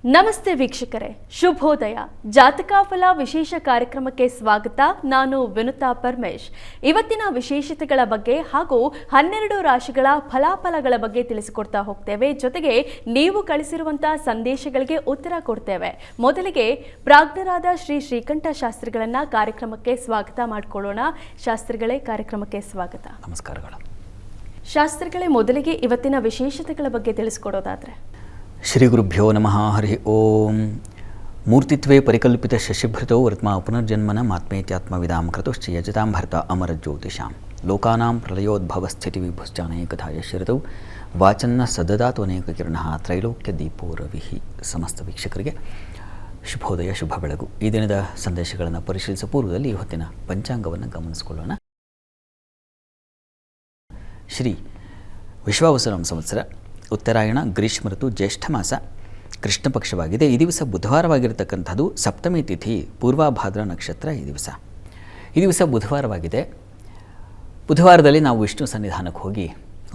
ನಮಸ್ತೆ ವೀಕ್ಷಕರೇ, ಶುಭೋದಯ. ಜಾತಕಾಫಲ ವಿಶೇಷ ಕಾರ್ಯಕ್ರಮಕ್ಕೆ ಸ್ವಾಗತ. ನಾನು ವಿನುತಾ ಪರಮೇಶ್. ಇವತ್ತಿನ ವಿಶೇಷತೆಗಳ ಬಗ್ಗೆ ಹಾಗೂ 12 ರಾಶಿಗಳ ಫಲಾಫಲಗಳ ಬಗ್ಗೆ ತಿಳಿಸಿಕೊಡ್ತಾ ಹೋಗ್ತೇವೆ. ಜೊತೆಗೆ ನೀವು ಕಳಿಸಿರುವಂತಹ ಸಂದೇಶಗಳಿಗೆ ಉತ್ತರ ಕೊಡ್ತೇವೆ. ಮೊದಲಿಗೆ ಪ್ರಾಜ್ಞರಾದ ಶ್ರೀ ಶ್ರೀಕಂಠ ಶಾಸ್ತ್ರಿಗಳನ್ನ ಕಾರ್ಯಕ್ರಮಕ್ಕೆ ಸ್ವಾಗತ ಮಾಡಿಕೊಳ್ಳೋಣ. ಶಾಸ್ತ್ರಿಗಳೇ, ಕಾರ್ಯಕ್ರಮಕ್ಕೆ ಸ್ವಾಗತ. ನಮಸ್ಕಾರಗಳು. ಶಾಸ್ತ್ರಿಗಳೇ, ಮೊದಲಿಗೆ ಇವತ್ತಿನ ವಿಶೇಷತೆಗಳ ಬಗ್ಗೆ ತಿಳಿಸ್ಕೊಡೋದಾದ್ರೆ. ಶ್ರೀ ಗುರುಭ್ಯೋ ನಮಃ. ಹರಿ ಓಂ. ಮೂರ್ತಿತ್ವೇ ಪರಿಕಲ್ಪಿತ ಶಶಿಭೃತೋ ವರ್ತ್ಮ ಪುನರ್ಜನ್ಮನ ಮಾತ್ಮೇತ್ಯಾತ್ಮವಿದಾಂ ಕೃತಶ್ಚ ಯಜತಾಂ ಭರ್ತ ಅಮರ ಜ್ಯೋತಿಷಾಂ ಲೋಕಾನಾಂ ಪ್ರಳಯೋದ್ಭವ ಸ್ಥಿತಿ ವಿಭುಶ್ಚಾನೇಕಥಾ ಯಶಿರತೌ ವಾಚನ್ನ ಸದದಾತು ಅನೇಕ ಕಿರಣಃ ತ್ರೈಲೋಕ್ಯ ದೀಪೋ ರವಿಹಿ. ಸಮಸ್ತ ವೀಕ್ಷಕರಿಗೆ ಶುಭೋದಯ, ಶುಭ ಬೆಳಗು. ಈ ದಿನದ ಸಂದೇಶಗಳನ್ನು ಪರಿಶೀಲಿಸುವ ಪೂರ್ವದಲ್ಲಿ ಹೊತ್ತಿನ ಪಂಚಾಂಗವನ್ನು ಗಮನಿಸಿಕೊಳ್ಳೋಣ. ಶ್ರೀ ವಿಶ್ವಾವಸುನಾಮ ಸಂವತ್ಸರ, ಉತ್ತರಾಯಣ, ಗ್ರೀಷ್ಮ ಋತು, ಜ್ಯೇಷ್ಠ ಮಾಸ, ಕೃಷ್ಣ ಪಕ್ಷವಾಗಿದೆ. ಈ ದಿವಸ ಬುಧವಾರವಾಗಿರತಕ್ಕಂಥದ್ದು. ಸಪ್ತಮಿ ತಿಥಿ, ಪೂರ್ವಭಾದ್ರ ನಕ್ಷತ್ರ. ಈ ದಿವಸ ಬುಧವಾರವಾಗಿದೆ. ಬುಧವಾರದಲ್ಲಿ ನಾವು ವಿಷ್ಣು ಸನ್ನಿಧಾನಕ್ಕೆ ಹೋಗಿ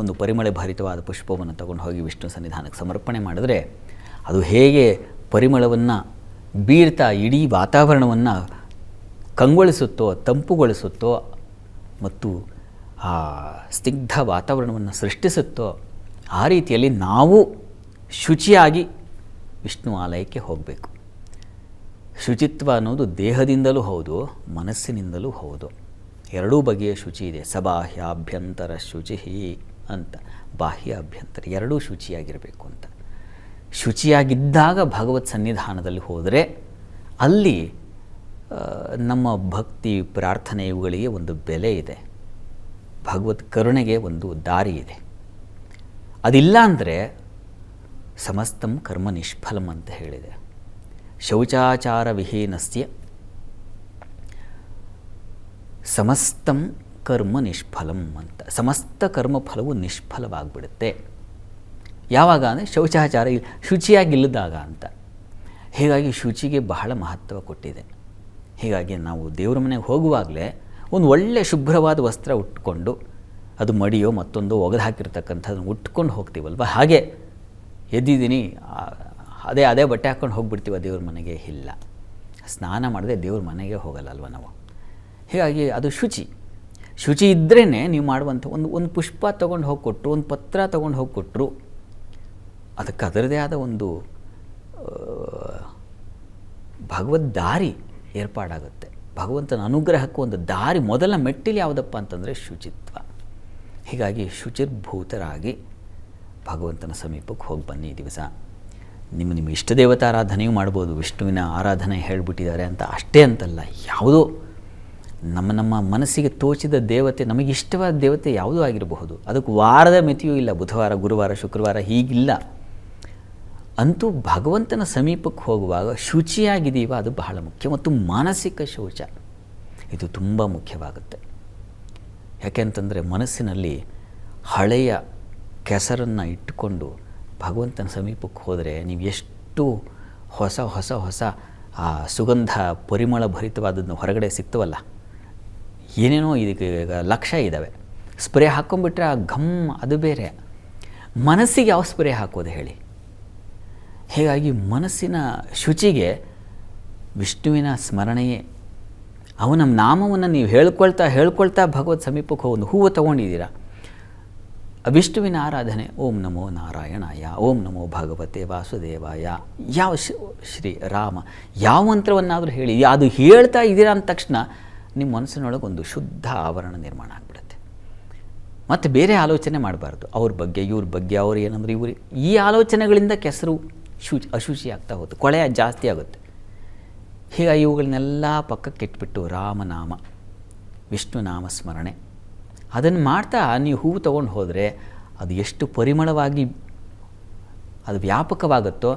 ಒಂದು ಪರಿಮಳ ಭರಿತವಾದ ಪುಷ್ಪವನ್ನು ತಗೊಂಡು ಹೋಗಿ ವಿಷ್ಣು ಸನ್ನಿಧಾನಕ್ಕೆ ಸಮರ್ಪಣೆ ಮಾಡಿದ್ರೆ ಅದು ಹೇಗೆ ಪರಿಮಳವನ್ನು ಬೀರ್ತಾ ಇಡೀ ವಾತಾವರಣವನ್ನು ಕಂಗೊಳಿಸುತ್ತೋ, ತಂಪುಗೊಳಿಸುತ್ತೋ ಮತ್ತು ಆ ಸ್ನಿಗ್ಧ ವಾತಾವರಣವನ್ನು ಸೃಷ್ಟಿಸುತ್ತೋ ಆ ರೀತಿಯಲ್ಲಿ ನಾವು ಶುಚಿಯಾಗಿ ವಿಷ್ಣು ಆಲಯಕ್ಕೆ ಹೋಗಬೇಕು. ಶುಚಿತ್ವ ಅನ್ನೋದು ದೇಹದಿಂದಲೂ ಹೌದು, ಮನಸ್ಸಿನಿಂದಲೂ ಹೌದು. ಎರಡೂ ಬಗೆಯ ಶುಚಿ ಇದೆ. ಸಬಾಹ್ಯಾಭ್ಯಂತರ ಶುಚಿ ಅಂತ, ಬಾಹ್ಯ ಅಭ್ಯಂತರ ಎರಡೂ ಶುಚಿಯಾಗಿರಬೇಕು ಅಂತ. ಶುಚಿಯಾಗಿದ್ದಾಗ ಭಗವತ್ ಸನ್ನಿಧಾನದಲ್ಲಿ ಹೋದರೆ ಅಲ್ಲಿ ನಮ್ಮ ಭಕ್ತಿ, ಪ್ರಾರ್ಥನೆ ಇವುಗಳಿಗೆ ಒಂದು ಬೆಲೆ ಇದೆ. ಭಗವತ್ ಕರುಣೆಗೆ ಒಂದು ದಾರಿ ಇದೆ. ಅದಿಲ್ಲ ಅಂದರೆ ಸಮಸ್ತಂ ಕರ್ಮ ನಿಷ್ಫಲಂ ಅಂತ ಹೇಳಿದೆ. ಶೌಚಾಚಾರ ವಿಹೀನಸ್ಯ ಸಮಸ್ತಂ ಕರ್ಮ ನಿಷ್ಫಲಂ ಅಂತ. ಸಮಸ್ತ ಕರ್ಮಫಲವು ನಿಷ್ಫಲವಾಗಿಬಿಡುತ್ತೆ. ಯಾವಾಗ ಅಂದರೆ ಶೌಚಾಚಾರ ಶುಚಿಯಾಗಿಲ್ಲದಾಗ ಅಂತ. ಹೀಗಾಗಿ ಶುಚಿಗೆ ಬಹಳ ಮಹತ್ವ ಕೊಟ್ಟಿದೆ. ಹೀಗಾಗಿ ನಾವು ದೇವರ ಮನೆಗೆ ಹೋಗುವಾಗಲೇ ಒಂದು ಒಳ್ಳೆಯ ಶುಭ್ರವಾದ ವಸ್ತ್ರ ಉಟ್ಕೊಂಡು, ಅದು ಮಡಿಯೋ ಮತ್ತೊಂದು ಒಗೆದು ಹಾಕಿರ್ತಕ್ಕಂಥದ್ದನ್ನು ಉಟ್ಕೊಂಡು ಹೋಗ್ತೀವಲ್ವ, ಹಾಗೆ ಎದ್ದಿದ್ದೀನಿ ಅದೇ ಬಟ್ಟೆ ಹಾಕ್ಕೊಂಡು ಹೋಗ್ಬಿಡ್ತೀವ ದೇವ್ರ ಮನೆಗೆ? ಇಲ್ಲ. ಸ್ನಾನ ಮಾಡದೆ ದೇವ್ರ ಮನೆಗೆ ಹೋಗಲ್ಲ ಅಲ್ವ ನಾವು. ಹೀಗಾಗಿ ಅದು ಶುಚಿ ಇದ್ರೇ ನೀವು ಮಾಡುವಂಥ ಒಂದು ಪುಷ್ಪ ತೊಗೊಂಡು ಹೋಗಿ ಕೊಟ್ಟರು, ಒಂದು ಪತ್ರ ತೊಗೊಂಡು ಹೋಗಿ ಕೊಟ್ಟರು, ಅದಕ್ಕೆ ಅದರದೇ ಆದ ಒಂದು ಭಗವದ್ ದಾರಿ ಏರ್ಪಾಡಾಗುತ್ತೆ. ಭಗವಂತನ ಅನುಗ್ರಹಕ್ಕೂ ಒಂದು ದಾರಿ. ಮೊದಲ ಮೆಟ್ಟಿಲು ಯಾವುದಪ್ಪ ಅಂತಂದರೆ ಶುಚಿತ್ವ. ಹೀಗಾಗಿ ಶುಚಿರ್ಭೂತರಾಗಿ ಭಗವಂತನ ಸಮೀಪಕ್ಕೆ ಹೋಗಿ ಬನ್ನಿ. ಈ ದಿವಸ ನಿಮ್ಮ ಇಷ್ಟ ದೇವತಾ ಆರಾಧನೆಯೂ ಮಾಡ್ಬೋದು. ವಿಷ್ಣುವಿನ ಆರಾಧನೆ ಹೇಳಿಬಿಟ್ಟಿದ್ದಾರೆ ಅಂತ ಅಷ್ಟೇ ಅಂತಲ್ಲ, ಯಾವುದೋ ನಮ್ಮ ಮನಸ್ಸಿಗೆ ತೋಚಿದ ದೇವತೆ, ನಮಗೆ ಇಷ್ಟವಾದ ದೇವತೆ ಯಾವುದೂ ಆಗಿರಬಹುದು. ಅದಕ್ಕೆ ವಾರದ ಮಿತಿಯೂ ಇಲ್ಲ. ಬುಧವಾರ, ಗುರುವಾರ, ಶುಕ್ರವಾರ ಹೀಗಿಲ್ಲ. ಅಂತೂ ಭಗವಂತನ ಸಮೀಪಕ್ಕೆ ಹೋಗುವಾಗ ಶುಚಿಯಾಗಿದ್ದೀವ, ಅದು ಬಹಳ ಮುಖ್ಯ. ಮತ್ತು ಮಾನಸಿಕ ಶೌಚ ಇದು ತುಂಬ ಮುಖ್ಯವಾಗುತ್ತೆ. ಯಾಕೆಂತಂದರೆ ಮನಸ್ಸಿನಲ್ಲಿ ಹಳೆಯ ಕೆಸರನ್ನು ಇಟ್ಟುಕೊಂಡು ಭಗವಂತನ ಸಮೀಪಕ್ಕೆ ಹೋದರೆ ನೀವು ಎಷ್ಟು ಹೊಸ ಆ ಸುಗಂಧ ಪರಿಮಳ ಭರಿತವಾದದ್ದು ಹೊರಗಡೆ ಸಿಗ್ತವಲ್ಲ, ಏನೇನೋ ಇದಕ್ಕೆ ಲಕ್ಷ ಇದ್ದಾವೆ. ಸ್ಪ್ರೇ ಹಾಕ್ಕೊಂಡ್ಬಿಟ್ರೆ ಆ ಘಮ್ ಅದು ಬೇರೆ. ಮನಸ್ಸಿಗೆ ಯಾವ ಸ್ಪ್ರೇ ಹಾಕೋದು ಹೇಳಿ? ಹೀಗಾಗಿ ಮನಸ್ಸಿನ ಶುಚಿಗೆ ವಿಷ್ಣುವಿನ ಸ್ಮರಣೆಯೇ. ಅವನ ನಾಮವನ್ನು ನೀವು ಹೇಳ್ಕೊಳ್ತಾ ಭಗವತ್ ಸಮೀಪಕ್ಕೆ ಹೋಗಿ ಒಂದು ಹೂವು ತೊಗೊಂಡಿದ್ದೀರಾ, ವಿಷ್ಣುವಿನ ಆರಾಧನೆ, ಓಂ ನಮೋ ನಾರಾಯಣಾಯ, ಓಂ ನಮೋ ಭಗವತೆ ವಾಸುದೇವಾಯ, ಯಾವ ಶ್ರೀ ರಾಮ, ಯಾವ ಮಂತ್ರವನ್ನಾದರೂ ಹೇಳಿ, ಅದು ಹೇಳ್ತಾ ಇದ್ದೀರಾ ಅಂದ ತಕ್ಷಣ ನಿಮ್ಮ ಮನಸ್ಸಿನೊಳಗೆ ಒಂದು ಶುದ್ಧ ಆವರಣ ನಿರ್ಮಾಣ ಆಗಿಬಿಡುತ್ತೆ. ಮತ್ತು ಬೇರೆ ಆಲೋಚನೆ ಮಾಡಬಾರ್ದು. ಅವ್ರ ಬಗ್ಗೆ, ಇವ್ರ ಬಗ್ಗೆ, ಅವ್ರು ಏನಂದ್ರೆ ಇವರು, ಈ ಆಲೋಚನೆಗಳಿಂದ ಕೆಸರು ಅಶುಚಿ ಆಗ್ತಾ ಹೋಗುತ್ತೆ, ಕೊಳೆ ಜಾಸ್ತಿ ಆಗುತ್ತೆ. ಹೀಗಾಗಿ ಇವುಗಳನ್ನೆಲ್ಲ ಪಕ್ಕಕ್ಕೆ ಇಟ್ಬಿಟ್ಟು ರಾಮನಾಮ, ವಿಷ್ಣು ನಾಮ ಸ್ಮರಣೆ ಅದನ್ನು ಮಾಡ್ತಾ ನೀವು ಹೂವು ತೊಗೊಂಡು ಹೋದರೆ ಅದು ಎಷ್ಟು ಪರಿಮಳವಾಗಿ ಅದು ವ್ಯಾಪಕವಾಗುತ್ತೋ,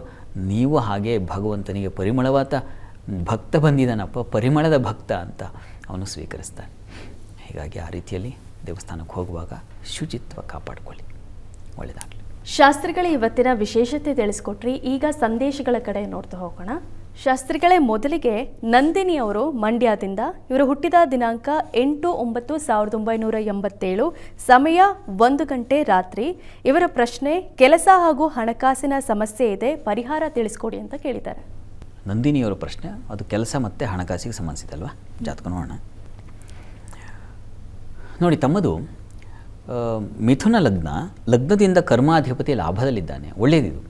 ನೀವು ಹಾಗೆ ಭಗವಂತನಿಗೆ ಪರಿಮಳವಾದ ಭಕ್ತ ಬಂದಿದ್ದಾನಪ್ಪ, ಪರಿಮಳದ ಭಕ್ತ ಅಂತ ಅವನು ಸ್ವೀಕರಿಸ್ತಾನೆ. ಹೀಗಾಗಿ ಆ ರೀತಿಯಲ್ಲಿ ದೇವಸ್ಥಾನಕ್ಕೆ ಹೋಗುವಾಗ ಶುಚಿತ್ವ ಕಾಪಾಡಿಕೊಳ್ಳಿ. ಒಳ್ಳೆಯದಾಗಲಿ. ಶಾಸ್ತ್ರಿಗಳೇ, ಇವತ್ತಿನ ವಿಶೇಷತೆ ತಿಳಿಸ್ಕೊಟ್ರಿ. ಈಗ ಸಂದೇಶಗಳ ಕಡೆ ನೋಡ್ತಾ ಹೋಗೋಣ. ಶಾಸ್ತ್ರಿಗಳೇ, ಮೊದಲಿಗೆ ನಂದಿನಿ ಅವರು ಮಂಡ್ಯದಿಂದ, ಇವರು ಹುಟ್ಟಿದ ದಿನಾಂಕ 8/9/1987, ಸಮಯ 1 ಗಂಟೆ ರಾತ್ರಿ. ಇವರ ಪ್ರಶ್ನೆ, ಕೆಲಸ ಹಾಗೂ ಹಣಕಾಸಿನ ಸಮಸ್ಯೆ ಇದೆ, ಪರಿಹಾರ ತಿಳಿಸ್ಕೊಡಿ ಅಂತ ಕೇಳಿದ್ದಾರೆ. ನಂದಿನಿಯವರ ಪ್ರಶ್ನೆ ಅದು ಕೆಲಸ ಮತ್ತು ಹಣಕಾಸಿಗೆ ಸಂಬಂಧಿಸಿದಲ್ವಾ? ಜಾತಕ ನೋಡೋಣ. ನೋಡಿ, ತಮ್ಮದು ಮಿಥುನ ಲಗ್ನದಿಂದ ಕರ್ಮಾಧಿಪತಿ ಲಾಭದಲ್ಲಿದ್ದಾನೆ. ಒಳ್ಳೆಯದಿದು.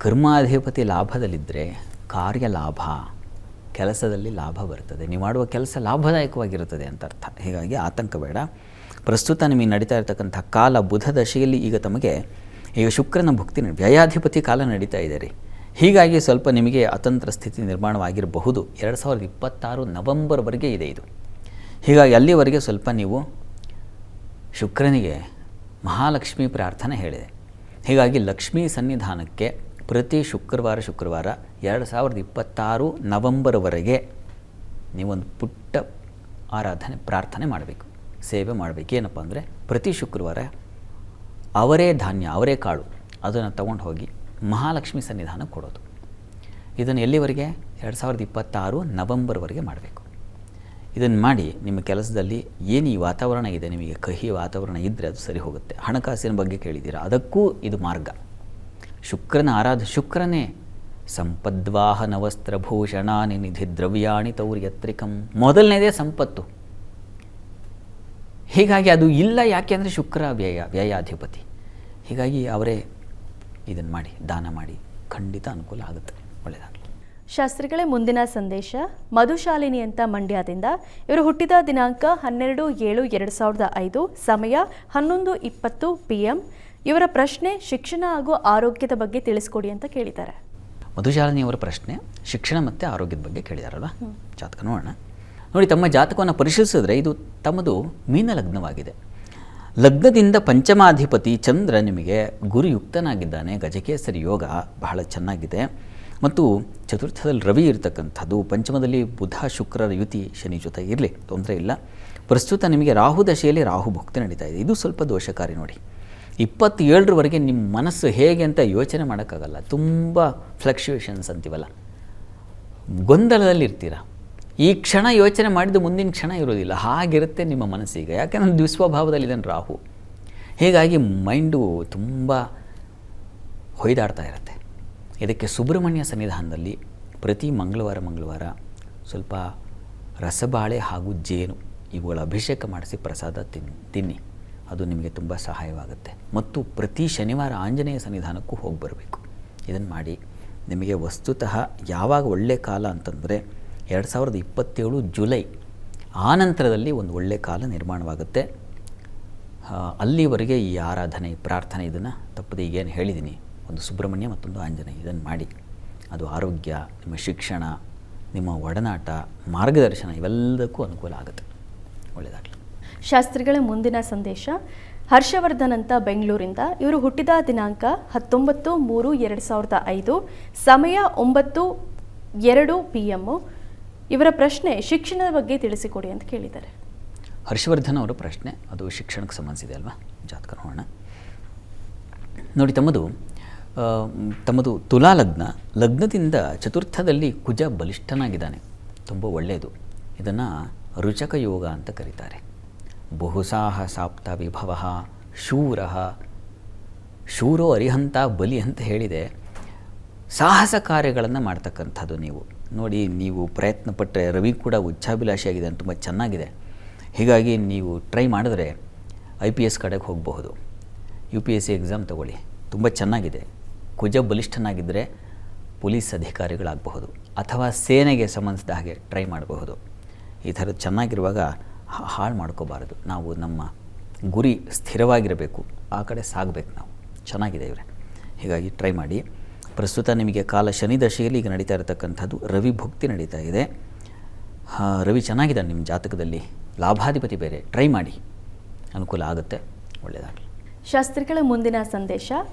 ಕರ್ಮಾಧಿಪತಿ ಲಾಭದಲ್ಲಿದ್ದರೆ ಕಾರ್ಯ ಲಾಭ, ಕೆಲಸದಲ್ಲಿ ಲಾಭ ಬರ್ತದೆ. ನೀವು ಮಾಡುವ ಕೆಲಸ ಲಾಭದಾಯಕವಾಗಿರುತ್ತದೆ ಅಂತ ಅರ್ಥ. ಹೀಗಾಗಿ ಆತಂಕ ಬೇಡ. ಪ್ರಸ್ತುತ ನಿಮಗೆ ನಡೀತಾ ಇರತಕ್ಕಂಥ ಕಾಲ ಬುಧ ದಶೆಯಲ್ಲಿ ಈಗ ತಮಗೆ ಈಗ ಶುಕ್ರನ ಭುಕ್ತಿ ವ್ಯಯಾಧಿಪತಿ ಕಾಲ ನಡೀತಾ ಇದೆ ರೀ. ಹೀಗಾಗಿ ಸ್ವಲ್ಪ ನಿಮಗೆ ಅತಂತ್ರ ಸ್ಥಿತಿ ನಿರ್ಮಾಣವಾಗಿರಬಹುದು. 2026 ನವೆಂಬರ್ವರೆಗೆ ಇದೆ ಇದು. ಹೀಗಾಗಿ ಅಲ್ಲಿವರೆಗೆ ಸ್ವಲ್ಪ ನೀವು ಶುಕ್ರನಿಗೆ ಮಹಾಲಕ್ಷ್ಮಿ ಪ್ರಾರ್ಥನೆ ಹೇಳಿದೆ. ಹೀಗಾಗಿ ಲಕ್ಷ್ಮೀ ಸನ್ನಿಧಾನಕ್ಕೆ ಪ್ರತಿ ಶುಕ್ರವಾರ 2026 ನವೆಂಬರ್ವರೆಗೆ ನೀವೊಂದು ಪುಟ್ಟ ಆರಾಧನೆ ಪ್ರಾರ್ಥನೆ ಮಾಡಬೇಕು, ಸೇವೆ ಮಾಡಬೇಕು. ಏನಪ್ಪ ಅಂದರೆ ಪ್ರತಿ ಶುಕ್ರವಾರ ಅವರೇ ಧಾನ್ಯ, ಅವರೇ ಕಾಳು ಅದನ್ನು ತಗೊಂಡು ಹೋಗಿ ಮಹಾಲಕ್ಷ್ಮಿ ಸನ್ನಿಧಾನಕ್ಕೆ ಕೊಡೋದು. ಇದನ್ನು ಎಲ್ಲಿವರೆಗೆ? 2026 ನವೆಂಬರ್ವರೆಗೆ ಮಾಡಬೇಕು. ಇದನ್ನು ಮಾಡಿ ನಿಮ್ಮ ಕೆಲಸದಲ್ಲಿ ಏನು ಈ ವಾತಾವರಣ ಇದೆ, ನಿಮಗೆ ಕಹಿ ವಾತಾವರಣ ಇದ್ದರೆ ಅದು ಸರಿ ಹೋಗುತ್ತೆ. ಹಣಕಾಸಿನ ಬಗ್ಗೆ ಕೇಳಿದ್ದೀರಾ, ಅದಕ್ಕೂ ಇದು ಮಾರ್ಗ. ಶುಕ್ರನ ಶುಕ್ರನೇ ಸಂಪದ್ವಾಹನ ವಸ್ತ್ರಭೂಷಣಾನಿ ನಿಧಿ ದ್ರವ್ಯಾಣಿ ತೌರ್ಯತ್ರಿಕಂ. ಮೊದಲನೇದೇ ಸಂಪತ್ತು. ಹೀಗಾಗಿ ಅದು ಇಲ್ಲ. ಯಾಕೆ ಅಂದರೆ ಶುಕ್ರ ವ್ಯಯಾಧಿಪತಿ. ಹೀಗಾಗಿ ಅವರೇ ಇದನ್ನು ಮಾಡಿ, ದಾನ ಮಾಡಿ, ಖಂಡಿತ ಅನುಕೂಲ ಆಗುತ್ತೆ. ಒಳ್ಳೆಯದಾಗಲಿ. ಶಾಸ್ತ್ರಿಗಳೇ, ಮುಂದಿನ ಸಂದೇಶ ಮಧುಶಾಲಿನಿ ಅಂತ ಮಂಡ್ಯದಿಂದ, ಇವರು ಹುಟ್ಟಿದ ದಿನಾಂಕ 12/7/2005, ಸಮಯ 11:20 PM. ಇವರ ಪ್ರಶ್ನೆ, ಶಿಕ್ಷಣ ಹಾಗೂ ಆರೋಗ್ಯದ ಬಗ್ಗೆ ತಿಳಿಸ್ಕೊಡಿ ಅಂತ ಕೇಳಿದ್ದಾರೆ. ಮಧುಶಾಲಿನಿಯವರ ಪ್ರಶ್ನೆ ಶಿಕ್ಷಣ ಮತ್ತು ಆರೋಗ್ಯದ ಬಗ್ಗೆ ಕೇಳಿದಾರಲ್ವ? ಜಾತಕ ನೋಡೋಣ. ನೋಡಿ, ತಮ್ಮ ಜಾತಕವನ್ನು ಪರಿಶೀಲಿಸಿದ್ರೆ ಇದು ತಮ್ಮದು ಮೀನ ಲಗ್ನವಾಗಿದೆ. ಲಗ್ನದಿಂದ ಪಂಚಮಾಧಿಪತಿ ಚಂದ್ರ ನಿಮಗೆ ಗುರುಯುಕ್ತನಾಗಿದ್ದಾನೆ. ಗಜಕೇಸರಿ ಯೋಗ ಬಹಳ ಚೆನ್ನಾಗಿದೆ. ಮತ್ತು ಚತುರ್ಥದಲ್ಲಿ ರವಿ ಇರತಕ್ಕಂಥದ್ದು, ಪಂಚಮದಲ್ಲಿ ಬುಧ ಶುಕ್ರರ ಯುತಿ, ಶನಿ ಜೊತೆ ಇರಲಿ, ತೊಂದರೆ ಇಲ್ಲ. ಪ್ರಸ್ತುತ ನಿಮಗೆ ರಾಹು ದಶೆಯಲ್ಲಿ ರಾಹು ಭುಕ್ತಿ ನಡೀತಾ ಇದೆ. ಇದು ಸ್ವಲ್ಪ ದೋಷಕಾರಿ. ನೋಡಿ, 27ರವರೆಗೆ ನಿಮ್ಮ ಮನಸ್ಸು ಹೇಗೆ ಅಂತ ಯೋಚನೆ ಮಾಡೋಕ್ಕಾಗಲ್ಲ. ತುಂಬ ಫ್ಲಕ್ಚುಯೇಷನ್ಸ್ ಅಂತೀವಲ್ಲ, ಗೊಂದಲದಲ್ಲಿ ಇರ್ತೀರ. ಈ ಕ್ಷಣ ಯೋಚನೆ ಮಾಡಿದ್ದು ಮುಂದಿನ ಕ್ಷಣ ಇರೋದಿಲ್ಲ, ಹಾಗಿರುತ್ತೆ ನಿಮ್ಮ ಮನಸ್ಸೀಗ. ಯಾಕೆಂದರೆ ದ್ವಿಸ್ವಭಾವದಲ್ಲಿ ಇದನ್ನು ರಾಹು. ಹೀಗಾಗಿ ಮೈಂಡು ತುಂಬ ಹೊಯ್ದಾಡ್ತಾ ಇರುತ್ತೆ. ಇದಕ್ಕೆ ಸುಬ್ರಹ್ಮಣ್ಯ ಸನ್ನಿಧಾನದಲ್ಲಿ ಪ್ರತಿ ಮಂಗಳವಾರ ಸ್ವಲ್ಪ ರಸಬಾಳೆ ಹಾಗೂ ಜೇನು ಇವುಗಳ ಅಭಿಷೇಕ ಮಾಡಿಸಿ ಪ್ರಸಾದ ತಿನ್ನಿ. ಅದು ನಿಮಗೆ ತುಂಬ ಸಹಾಯವಾಗುತ್ತೆ. ಮತ್ತು ಪ್ರತಿ ಶನಿವಾರ ಆಂಜನೇಯ ಸನ್ನಿಧಾನಕ್ಕೂ ಹೋಗಿ ಬರಬೇಕು. ಇದನ್ನು ಮಾಡಿ. ನಿಮಗೆ ವಸ್ತುತಃ ಯಾವಾಗ ಒಳ್ಳೆಯ ಕಾಲ ಅಂತಂದರೆ 2027 ಜುಲೈ ಆನಂತರದಲ್ಲಿ ಒಂದು ಒಳ್ಳೆಯ ಕಾಲ ನಿರ್ಮಾಣವಾಗುತ್ತೆ. ಅಲ್ಲಿವರೆಗೆ ಈ ಆರಾಧನೆ, ಪ್ರಾರ್ಥನೆ ಇದನ್ನು ತಪ್ಪದೆ ಈಗೇನು ಹೇಳಿದ್ದೀನಿ, ಒಂದು ಸುಬ್ರಹ್ಮಣ್ಯ ಮತ್ತೊಂದು ಆಂಜನೇಯ, ಇದನ್ನು ಮಾಡಿ. ಅದು ಆರೋಗ್ಯ, ನಿಮ್ಮ ಶಿಕ್ಷಣ, ನಿಮ್ಮ ಒಡನಾಟ, ಮಾರ್ಗದರ್ಶನ ಇವೆಲ್ಲದಕ್ಕೂ ಅನುಕೂಲ ಆಗುತ್ತೆ. ಒಳ್ಳೆಯದಾಗಲಿ. ಶಾಸ್ತ್ರಿಗಳ ಮುಂದಿನ ಸಂದೇಶ ಹರ್ಷವರ್ಧನ್ ಅಂತ ಬೆಂಗಳೂರಿಂದ, ಇವರು ಹುಟ್ಟಿದ ದಿನಾಂಕ 19/3/2005, ಸಮಯ 9:02 PM. ಇವರ ಪ್ರಶ್ನೆ, ಶಿಕ್ಷಣದ ಬಗ್ಗೆ ತಿಳಿಸಿಕೊಡಿ ಅಂತ ಕೇಳಿದ್ದಾರೆ. ಹರ್ಷವರ್ಧನ್ ಅವರ ಪ್ರಶ್ನೆ ಅದು ಶಿಕ್ಷಣಕ್ಕೆ ಸಂಬಂಧಿಸಿದೆ ಅಲ್ವಾ? ಜಾತಕ ನೋಡೋಣ. ನೋಡಿ, ತಮ್ಮದು ತುಲಾ ಲಗ್ನದಿಂದ ಚತುರ್ಥದಲ್ಲಿ ಕುಜ ಬಲಿಷ್ಠನಾಗಿದ್ದಾನೆ. ತುಂಬ ಒಳ್ಳೆಯದು. ಇದನ್ನು ರುಚಕ ಯೋಗ ಅಂತ ಕರೀತಾರೆ. ಬಹುಸಾಹ ಸಾಪ್ತ ವಿಭವ ಶೂರೋ ಅರಿಹಂತ ಬಲಿ ಅಂತ ಹೇಳಿದೆ. ಸಾಹಸ ಕಾರ್ಯಗಳನ್ನು ಮಾಡ್ತಕ್ಕಂಥದ್ದು ನೀವು. ನೋಡಿ, ನೀವು ಪ್ರಯತ್ನ ಪಟ್ಟರೆ, ರವಿ ಕೂಡ ಉಚ್ಚಾಭಿಲಾಷಿಯಾಗಿದೆ, ತುಂಬ ಚೆನ್ನಾಗಿದೆ. ಹೀಗಾಗಿ ನೀವು ಟ್ರೈ ಮಾಡಿದ್ರೆ IPS ಕಡೆಗೆ ಹೋಗಬಹುದು. UPSC ಎಕ್ಸಾಮ್ ತಗೊಳ್ಳಿ, ತುಂಬ ಚೆನ್ನಾಗಿದೆ. ಕುಜ ಬಲಿಷ್ಠನಾಗಿದ್ದರೆ ಪೊಲೀಸ್ ಅಧಿಕಾರಿಗಳಾಗಬಹುದು, ಅಥವಾ ಸೇನೆಗೆ ಸಂಬಂಧಿಸಿದ ಹಾಗೆ ಟ್ರೈ ಮಾಡಬಹುದು. ಈ ಥರದ್ದು ಚೆನ್ನಾಗಿರುವಾಗ ಹಾಳು ಮಾಡ್ಕೋಬಾರದು. ನಾವು ನಮ್ಮ ಗುರಿ ಸ್ಥಿರವಾಗಿರಬೇಕು, ಆ ಕಡೆ ಸಾಗಬೇಕು ನಾವು. ಚೆನ್ನಾಗಿದೆ ಇವರೇ, ಹೀಗಾಗಿ ಟ್ರೈ ಮಾಡಿ. ಪ್ರಸ್ತುತ ನಿಮಗೆ ಕಾಲ ಶನಿ ದಶೆಯಲ್ಲಿ ಈಗ ನಡೀತಾ ಇರತಕ್ಕಂಥದ್ದು ರವಿ ಭುಕ್ತಿ ನಡೀತಾ ಇದೆ. ರವಿ ಚೆನ್ನಾಗಿದೆ ನಿಮ್ಮ ಜಾತಕದಲ್ಲಿ, ಲಾಭಾಧಿಪತಿ ಬೇರೆ. ಟ್ರೈ ಮಾಡಿ, ಅನುಕೂಲ ಆಗುತ್ತೆ. ಒಳ್ಳೆಯದಾಗಲಿ. ಶಾಸ್ತ್ರಿಗಳ ಮುಂದಿನ ಸಂದೇಶ,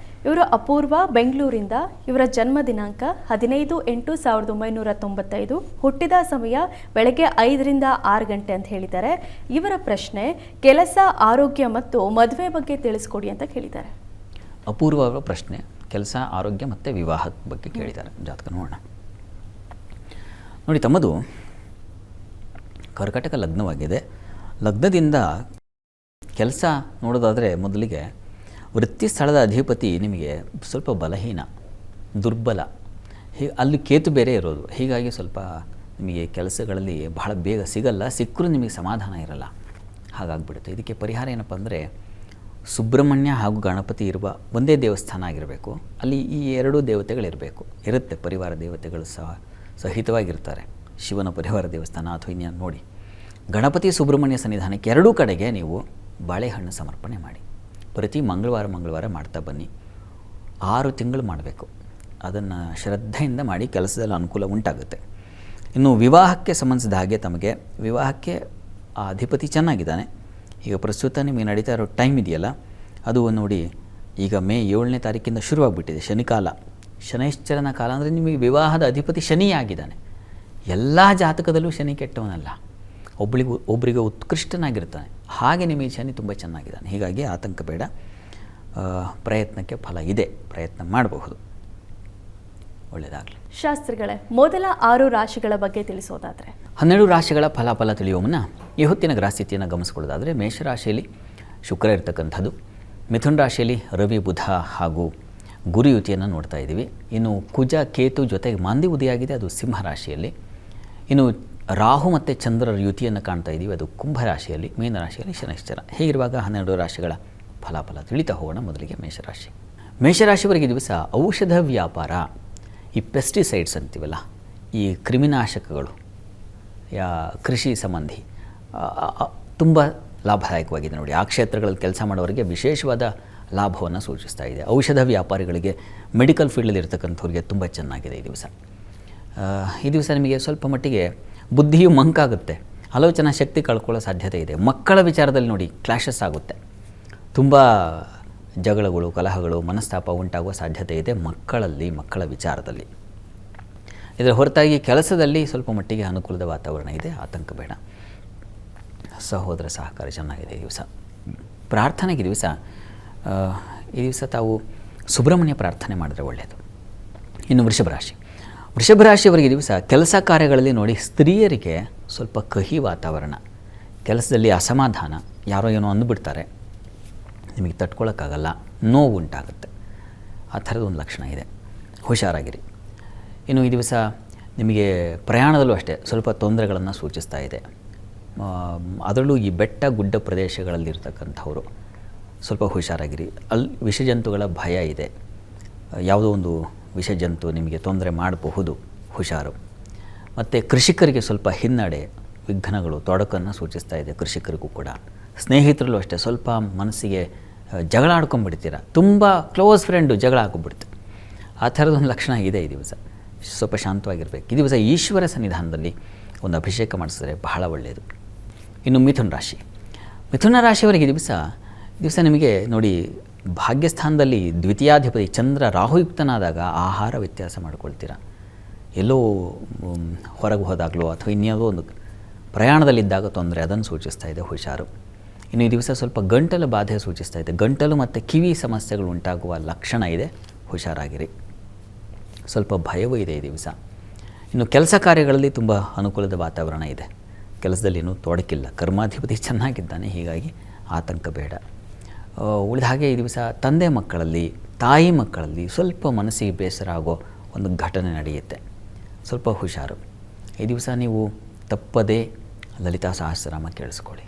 ಇವರು ಅಪೂರ್ವ ಬೆಂಗಳೂರಿಂದ, ಇವರ ಜನ್ಮ ದಿನಾಂಕ 15/8/1995, ಹುಟ್ಟಿದ ಸಮಯ ಬೆಳಗ್ಗೆ 5ರಿಂದ 6 ಗಂಟೆ ಅಂತ ಹೇಳಿದ್ದಾರೆ. ಇವರ ಪ್ರಶ್ನೆ, ಕೆಲಸ, ಆರೋಗ್ಯ ಮತ್ತು ಮದುವೆ ಬಗ್ಗೆ ತಿಳಿಸ್ಕೊಡಿ ಅಂತ ಕೇಳಿದ್ದಾರೆ. ಅಪೂರ್ವ ಅವರ ಪ್ರಶ್ನೆ ಕೆಲಸ, ಆರೋಗ್ಯ ಮತ್ತು ವಿವಾಹದ ಬಗ್ಗೆ ಕೇಳಿದ್ದಾರೆ. ಜಾತಕ ನೋಡೋಣ. ನೋಡಿ, ತಮ್ಮದು ಕರ್ಕಾಟಕ ಲಗ್ನವಾಗಿದೆ. ಲಗ್ನದಿಂದ ಕೆಲಸ ನೋಡೋದಾದರೆ ಮೊದಲಿಗೆ ವೃತ್ತಿ ಸ್ಥಳದ ಅಧಿಪತಿ ನಿಮಗೆ ಸ್ವಲ್ಪ ಬಲಹೀನ, ದುರ್ಬಲ. ಅಲ್ಲಿ ಕೇತು ಬೇರೆ ಇರೋದು. ಹೀಗಾಗಿ ಸ್ವಲ್ಪ ನಿಮಗೆ ಕೆಲಸಗಳಲ್ಲಿ ಬಹಳ ಬೇಗ ಸಿಗಲ್ಲ, ಸಿಕ್ಕರೂ ನಿಮಗೆ ಸಮಾಧಾನ ಇರಲ್ಲ, ಹಾಗಾಗ್ಬಿಡುತ್ತೆ. ಇದಕ್ಕೆ ಪರಿಹಾರ ಏನಪ್ಪ ಅಂದರೆ, ಸುಬ್ರಹ್ಮಣ್ಯ ಹಾಗೂ ಗಣಪತಿ ಇರುವ ಒಂದೇ ದೇವಸ್ಥಾನ ಆಗಿರಬೇಕು. ಅಲ್ಲಿ ಈ ಎರಡೂ ದೇವತೆಗಳಿರಬೇಕು. ಇರುತ್ತೆ, ಪರಿವಾರ ದೇವತೆಗಳು ಸಹಿತವಾಗಿರ್ತಾರೆ. ಶಿವನ ಪರಿವಾರ ದೇವಸ್ಥಾನ ಅಥವಾ ಇನ್ಯಾರು ನೋಡಿ, ಗಣಪತಿ ಸುಬ್ರಹ್ಮಣ್ಯ ಸನ್ನಿಧಾನಕ್ಕೆ ಎರಡೂ ಕಡೆಗೆ ನೀವು ಬಾಳೆಹಣ್ಣು ಸಮರ್ಪಣೆ ಮಾಡಿ. ಪ್ರತಿ ಮಂಗಳವಾರ ಮಾಡ್ತಾ ಬನ್ನಿ. 6 ತಿಂಗಳು ಮಾಡಬೇಕು. ಅದನ್ನು ಶ್ರದ್ಧೆಯಿಂದ ಮಾಡಿ, ಕೆಲಸದಲ್ಲಿ ಅನುಕೂಲ ಉಂಟಾಗುತ್ತೆ. ಇನ್ನು ವಿವಾಹಕ್ಕೆ ಸಂಬಂಧಿಸಿದ ಹಾಗೆ ತಮಗೆ ವಿವಾಹಕ್ಕೆ ಆ ಅಧಿಪತಿ ಚೆನ್ನಾಗಿದ್ದಾನೆ. ಈಗ ಪ್ರಸ್ತುತ ನಿಮಗೆ ನಡೀತಾ ಇರೋ ಟೈಮ್ ಇದೆಯಲ್ಲ, ಅದು ನೋಡಿ, ಈಗ ಮೇ 7ನೇ ತಾರೀಕಿಂದ ಶುರುವಾಗ್ಬಿಟ್ಟಿದೆ ಶನಿಕಾಲ. ಶನೈಶ್ಚರನ ಕಾಲ ಅಂದರೆ ನಿಮಗೆ ವಿವಾಹದ ಅಧಿಪತಿ ಶನಿಯೇ ಆಗಿದ್ದಾನೆ. ಎಲ್ಲ ಜಾತಕದಲ್ಲೂ ಶನಿ ಕೆಟ್ಟವನಲ್ಲ, ಒಬ್ಬರಿಗೆ ಉತ್ಕೃಷ್ಟನಾಗಿರ್ತಾನೆ. ಹಾಗೆ ನಿಮಗೆ ಶನಿ ತುಂಬ ಚೆನ್ನಾಗಿದ್ದಾನೆ. ಹೀಗಾಗಿ ಆತಂಕ ಬೇಡ, ಪ್ರಯತ್ನಕ್ಕೆ ಫಲ ಇದೆ, ಪ್ರಯತ್ನ ಮಾಡಬಹುದು. ಒಳ್ಳೆಯದಾಗಲಿ. ಶಾಸ್ತ್ರಿಗಳೇ, ಮೊದಲ 6 ರಾಶಿಗಳ ಬಗ್ಗೆ ತಿಳಿಸೋದಾದರೆ? 12 ರಾಶಿಗಳ ಫಲಾಫಲ ತಿಳಿಯುವ ಮುನ್ನ ಈ ಹೊತ್ತಿನ ಗ್ರಹಸ್ಥಿತಿಯನ್ನು ಗಮನಿಸಿಕೊಳ್ಳೋದಾದರೆ, ಮೇಷರಾಶಿಯಲ್ಲಿ ಶುಕ್ರ ಇರ್ತಕ್ಕಂಥದ್ದು, ಮಿಥುನ ರಾಶಿಯಲ್ಲಿ ರವಿ ಬುಧ ಹಾಗೂ ಗುರು ಯುತಿಯನ್ನು ನೋಡ್ತಾ ಇದ್ದೀವಿ. ಇನ್ನು ಕುಜ ಕೇತು ಜೊತೆಗೆ ಮಾಂದಿ ಉದಿಯಾಗಿದೆ, ಅದು ಸಿಂಹ ರಾಶಿಯಲ್ಲಿ. ಇನ್ನು ರಾಹು ಮತ್ತು ಚಂದ್ರರ ಯುತಿಯನ್ನು ಕಾಣ್ತಾ ಇದ್ದೀವಿ, ಅದು ಕುಂಭ ರಾಶಿಯಲ್ಲಿ. ಮೀನ ರಾಶಿಯಲ್ಲಿ ಶನೈಶ್ಚರ. ಹೀಗಿರುವಾಗ 12 ರಾಶಿಗಳ ಫಲಾಫಲ ತಿಳಿತಾ ಹೋಗೋಣ. ಮೊದಲಿಗೆ ಮೇಷರಾಶಿ. ಮೇಷರಾಶಿಯವರಿಗೆ ದಿವಸ ಔಷಧ ವ್ಯಾಪಾರ, ಈ ಪೆಸ್ಟಿಸೈಡ್ಸ್ ಅಂತೀವಲ್ಲ, ಈ ಕ್ರಿಮಿನಾಶಕಗಳು, ಕೃಷಿ ಸಂಬಂಧಿ ತುಂಬ ಲಾಭದಾಯಕವಾಗಿದೆ ನೋಡಿ. ಆ ಕ್ಷೇತ್ರಗಳಲ್ಲಿ ಕೆಲಸ ಮಾಡೋರಿಗೆ ವಿಶೇಷವಾದ ಲಾಭವನ್ನು ಸೂಚಿಸ್ತಾ ಇದೆ. ಔಷಧ ವ್ಯಾಪಾರಿಗಳಿಗೆ, ಮೆಡಿಕಲ್ ಫೀಲ್ಡಲ್ಲಿ ಇರ್ತಕ್ಕಂಥವ್ರಿಗೆ ತುಂಬ ಚೆನ್ನಾಗಿದೆ ಈ ದಿವಸ. ಈ ದಿವಸ ನಿಮಗೆ ಸ್ವಲ್ಪ ಮಟ್ಟಿಗೆ ಬುದ್ಧಿಯು ಮಂಕಾಗುತ್ತೆ, ಆಲೋಚನಾ ಶಕ್ತಿ ಕಳ್ಕೊಳ್ಳೋ ಸಾಧ್ಯತೆ ಇದೆ. ಮಕ್ಕಳ ವಿಚಾರದಲ್ಲಿ ನೋಡಿ ಕ್ಲಾಶಸ್ ಆಗುತ್ತೆ, ತುಂಬ ಜಗಳಗಳು, ಕಲಹಗಳು, ಮನಸ್ತಾಪ ಉಂಟಾಗುವ ಸಾಧ್ಯತೆ ಇದೆ ಮಕ್ಕಳ ವಿಚಾರದಲ್ಲಿ. ಇದರ ಹೊರತಾಗಿ ಕೆಲಸದಲ್ಲಿ ಸ್ವಲ್ಪ ಮಟ್ಟಿಗೆ ಅನುಕೂಲದ ವಾತಾವರಣ ಇದೆ, ಆತಂಕ ಬೇಡ. ಸಹೋದರ ಸಹಕಾರ ಚೆನ್ನಾಗಿದೆ ಈ ದಿವಸ. ಪ್ರಾರ್ಥನೆಗೆ ಈ ದಿವಸ ತಾವು ಸುಬ್ರಹ್ಮಣ್ಯ ಪ್ರಾರ್ಥನೆ ಮಾಡಿದ್ರೆ ಒಳ್ಳೆಯದು. ಇನ್ನು ವೃಷಭ ರಾಶಿಯವರಿಗೆ ದಿವಸ ಕೆಲಸ ಕಾರ್ಯಗಳಲ್ಲಿ ನೋಡಿ, ಸ್ತ್ರೀಯರಿಗೆ ಸ್ವಲ್ಪ ಕಹಿ ವಾತಾವರಣ, ಕೆಲಸದಲ್ಲಿ ಅಸಮಾಧಾನ, ಯಾರೋ ಏನೋ ಅಂದುಬಿಡ್ತಾರೆ, ನಿಮಗೆ ತಡ್ಕೊಳ್ಳೋಕ್ಕಾಗಲ್ಲ, ನೋವು ಉಂಟಾಗುತ್ತೆ. ಆ ಥರದ ಒಂದು ಲಕ್ಷಣ ಇದೆ, ಹುಷಾರಾಗಿರಿ. ಇನ್ನು ಈ ದಿವಸ ನಿಮಗೆ ಪ್ರಯಾಣದಲ್ಲೂ ಅಷ್ಟೇ ಸ್ವಲ್ಪ ತೊಂದರೆಗಳನ್ನು ಸೂಚಿಸ್ತಾ ಇದೆ. ಅದರಲ್ಲೂ ಈ ಬೆಟ್ಟ ಗುಡ್ಡ ಪ್ರದೇಶಗಳಲ್ಲಿರ್ತಕ್ಕಂಥವರು ಸ್ವಲ್ಪ ಹುಷಾರಾಗಿರಿ. ಅಲ್ಲಿ ವಿಷಜಂತುಗಳ ಭಯ ಇದೆ, ಯಾವುದೋ ಒಂದು ವಿಷಜಂತು ನಿಮಗೆ ತೊಂದರೆ ಮಾಡಬಹುದು, ಹುಷಾರು. ಮತ್ತು ಕೃಷಿಕರಿಗೆ ಸ್ವಲ್ಪ ಹಿನ್ನಡೆ, ವಿಘ್ನಗಳು, ತೊಡಕನ್ನು ಸೂಚಿಸ್ತಾ ಇದೆ ಕೃಷಿಕರಿಗೂ ಕೂಡ. ಸ್ನೇಹಿತರಲ್ಲೂ ಅಷ್ಟೇ ಸ್ವಲ್ಪ ಮನಸ್ಸಿಗೆ ಜಗಳ ಆಡ್ಕೊಂಡ್ಬಿಡ್ತೀರ, ತುಂಬ ಕ್ಲೋಸ್ ಫ್ರೆಂಡು ಜಗಳ ಹಾಕೊಂಡ್ಬಿಡ್ತು, ಆ ಥರದೊಂದು ಲಕ್ಷಣ ಇದೆ ಈ ದಿವಸ. ಸ್ವಲ್ಪ ಶಾಂತವಾಗಿರಬೇಕು. ಈ ದಿವಸ ಈಶ್ವರ ಸನ್ನಿಧಾನದಲ್ಲಿ ಒಂದು ಅಭಿಷೇಕ ಮಾಡಿಸಿದ್ರೆ ಬಹಳ ಒಳ್ಳೆಯದು. ಇನ್ನು ಮಿಥುನ ರಾಶಿಯವರಿಗೆ ದಿವಸ ನಿಮಗೆ ನೋಡಿ, ಭಾಗ್ಯಸ್ಥಾನದಲ್ಲಿ ದ್ವಿತೀಯಾಧಿಪತಿ ಚಂದ್ರ ರಾಹುಯುಕ್ತನಾದಾಗ ಆಹಾರ ವ್ಯತ್ಯಾಸ ಮಾಡ್ಕೊಳ್ತೀರ. ಎಲ್ಲೋ ಹೊರಗೆ ಹೋದಾಗಲೋ ಅಥವಾ ಇನ್ಯಾವುದೋ ಒಂದು ಪ್ರಯಾಣದಲ್ಲಿದ್ದಾಗ ತೊಂದರೆ, ಅದನ್ನು ಸೂಚಿಸ್ತಾ ಇದೆ, ಹುಷಾರು. ಇನ್ನು ಈ ದಿವಸ ಸ್ವಲ್ಪ ಗಂಟಲು ಬಾಧೆ ಸೂಚಿಸ್ತಾ ಇದೆ. ಗಂಟಲು ಮತ್ತು ಕಿವಿ ಸಮಸ್ಯೆಗಳು ಉಂಟಾಗುವ ಲಕ್ಷಣ ಇದೆ, ಹುಷಾರಾಗಿರಿ. ಸ್ವಲ್ಪ ಭಯವೂ ಇದೆ ಈ ದಿವಸ. ಇನ್ನು ಕೆಲಸ ಕಾರ್ಯಗಳಲ್ಲಿ ತುಂಬ ಅನುಕೂಲದ ವಾತಾವರಣ ಇದೆ, ಕೆಲಸದಲ್ಲಿ ಏನೂ ತೊಡಕಿಲ್ಲ, ಕರ್ಮಾಧಿಪತಿ ಚೆನ್ನಾಗಿದ್ದಾನೆ, ಹೀಗಾಗಿ ಆತಂಕ ಬೇಡ. ಉಳಿದ ಹಾಗೆ ಈ ದಿವಸ ತಂದೆ ಮಕ್ಕಳಲ್ಲಿ, ತಾಯಿ ಮಕ್ಕಳಲ್ಲಿ ಸ್ವಲ್ಪ ಮನಸ್ಸಿಗೆ ಬೇಸರ ಆಗೋ ಒಂದು ಘಟನೆ ನಡೆಯುತ್ತೆ, ಸ್ವಲ್ಪ ಹುಷಾರು. ಈ ದಿವಸ ನೀವು ತಪ್ಪದೇ ಲಲಿತಾ ಸಹಸ್ರನಾಮ ಕೇಳಿಸ್ಕೊಳ್ಳಿ.